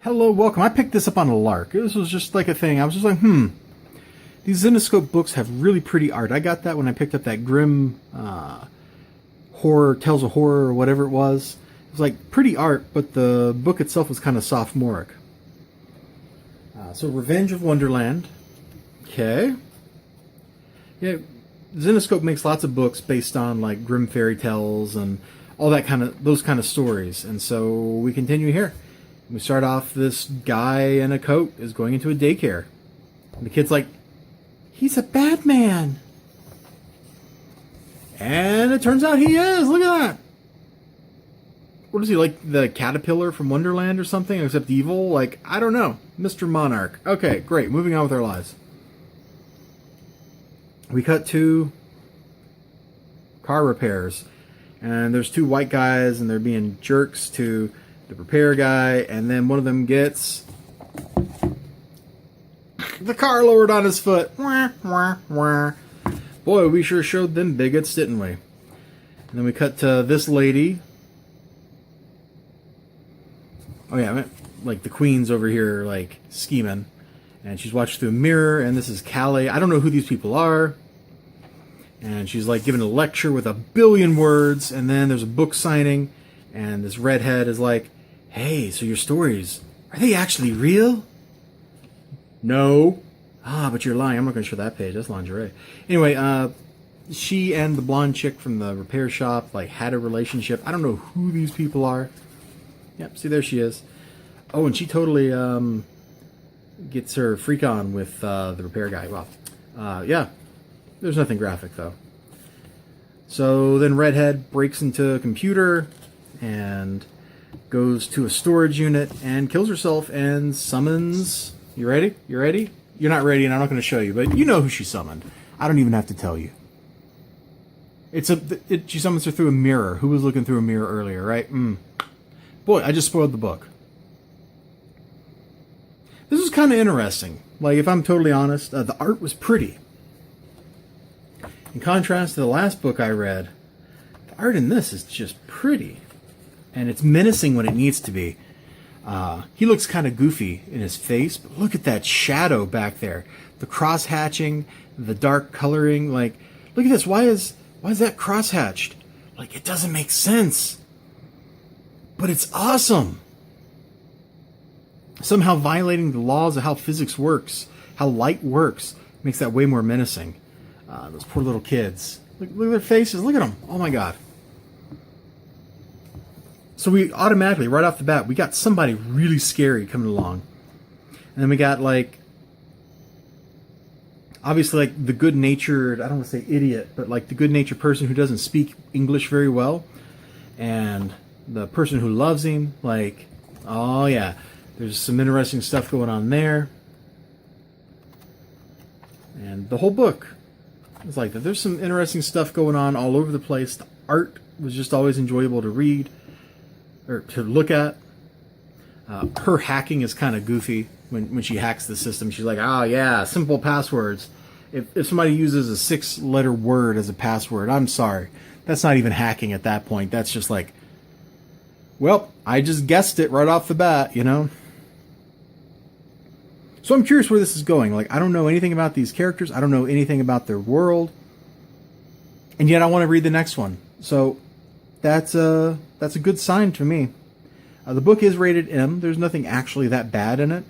Hello, welcome. I picked this up on a lark. This was just like a thing. I was just like, these Zenescope books have really pretty art. I got that when I picked up that Grimm horror, Tales of Horror, or whatever it was. It was like pretty art, but the book itself was kind of sophomoric. So Revenge of Wonderland. Okay. Yeah, Zenescope makes lots of books based on like Grimm fairy tales and all that those kind of stories. And so we continue here. We start off, this guy in a coat is going into a daycare. And the kid's like, he's a bad man. And it turns out he is. Look at that. What is he, like the caterpillar from Wonderland or something, except evil? Like, I don't know. Mr. Monarch. Okay, great. Moving on with our lives. We cut to car repairs. And there's two white guys, and they're being jerks to the repair guy, and then one of them gets the car lowered on his foot. Wah, wah, wah. Boy, we sure showed them bigots, didn't we? And then we cut to this lady. Oh yeah, I meant, like the queen's over here, like scheming, and she's watching through a mirror. And this is Callie. I don't know who these people are. And she's like giving a lecture with a billion words. And then there's a book signing, and this redhead is like, hey, so your stories, are they actually real? No. Ah, but you're lying. I'm not going to show that page. That's lingerie. Anyway, she and the blonde chick from the repair shop like had a relationship. I don't know who these people are. Yep, see, there she is. Oh, and she totally gets her freak on with the repair guy. Well, yeah, there's nothing graphic, though. So then redhead breaks into a computer and goes to a storage unit and kills herself and summons... You ready? You ready? You're not ready, and I'm not going to show you, but you know who she summoned. I don't even have to tell you. She summons her through a mirror. Who was looking through a mirror earlier, right? Boy, I just spoiled the book. This was kind of interesting. Like, if I'm totally honest, the art was pretty. In contrast to the last book I read, the art in this is just pretty. And it's menacing when it needs to be. He looks kind of goofy in his face, but look at that shadow back there. The cross-hatching, the dark coloring. Like, look at this. Why is that cross-hatched? Like, it doesn't make sense. But it's awesome. Somehow violating the laws of how physics works, how light works, makes that way more menacing. Those poor little kids. Look at their faces. Look at them. Oh, my God. So we automatically, right off the bat, we got somebody really scary coming along. And then we got, like, obviously, like, the good-natured, I don't want to say idiot, but, like, the good-natured person who doesn't speak English very well. And the person who loves him, like, oh, yeah, there's some interesting stuff going on there. And the whole book is like that. There's some interesting stuff going on all over the place. The art was just always enjoyable to read. Or to look at. Her hacking is kind of goofy when she hacks the system. She's like, oh yeah, simple passwords. If somebody uses a 6-letter word as a password, I'm sorry. That's not even hacking at that point. That's just like, well, I just guessed it right off the bat, you know? So I'm curious where this is going. Like, I don't know anything about these characters. I don't know anything about their world. And yet I want to read the next one. So that's a good sign to me. The book is rated M. There's nothing actually that bad in it.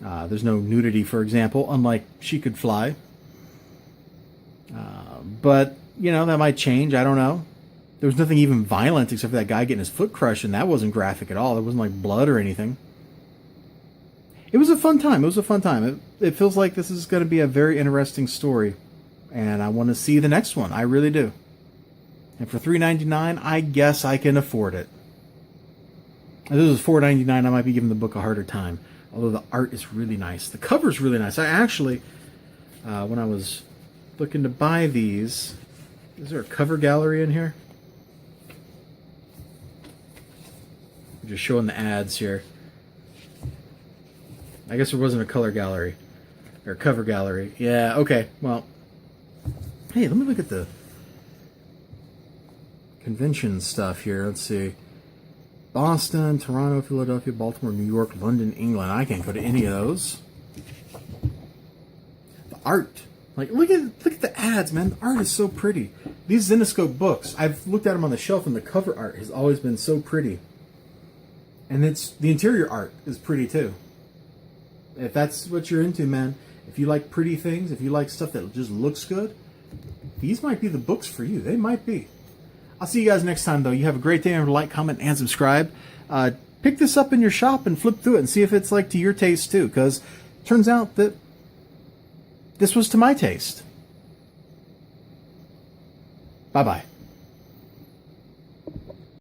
There's no nudity, for example, unlike She Could Fly. But, you know, that might change. I don't know. There was nothing even violent except for that guy getting his foot crushed, and that wasn't graphic at all. There wasn't, like, blood or anything. It was a fun time. It was a fun time. It feels like this is going to be a very interesting story. And I want to see the next one. I really do. And for $3.99, I guess I can afford it. If this was $4.99, I might be giving the book a harder time. Although the art is really nice. The cover's really nice. I actually, when I was looking to buy these... Is there a cover gallery in here? I'm just showing the ads here. I guess there wasn't a color gallery. Or cover gallery. Yeah, okay. Well, hey, let me look at the convention stuff here. Let's see. Boston, Toronto, Philadelphia, Baltimore, New York, London, England. I can't go to any of those. The art. Like, look at the ads, man. The art is so pretty. These Zenescope books, I've looked at them on the shelf, and the cover art has always been so pretty. And the interior art is pretty too. If that's what you're into, man, if you like pretty things, if you like stuff that just looks good, these might be the books for you. They might be. I'll see you guys next time, though. You have a great day. Remember to like, comment, and subscribe. Pick this up in your shop and flip through it and see if it's like to your taste too, because it turns out that this was to my taste. Bye-bye.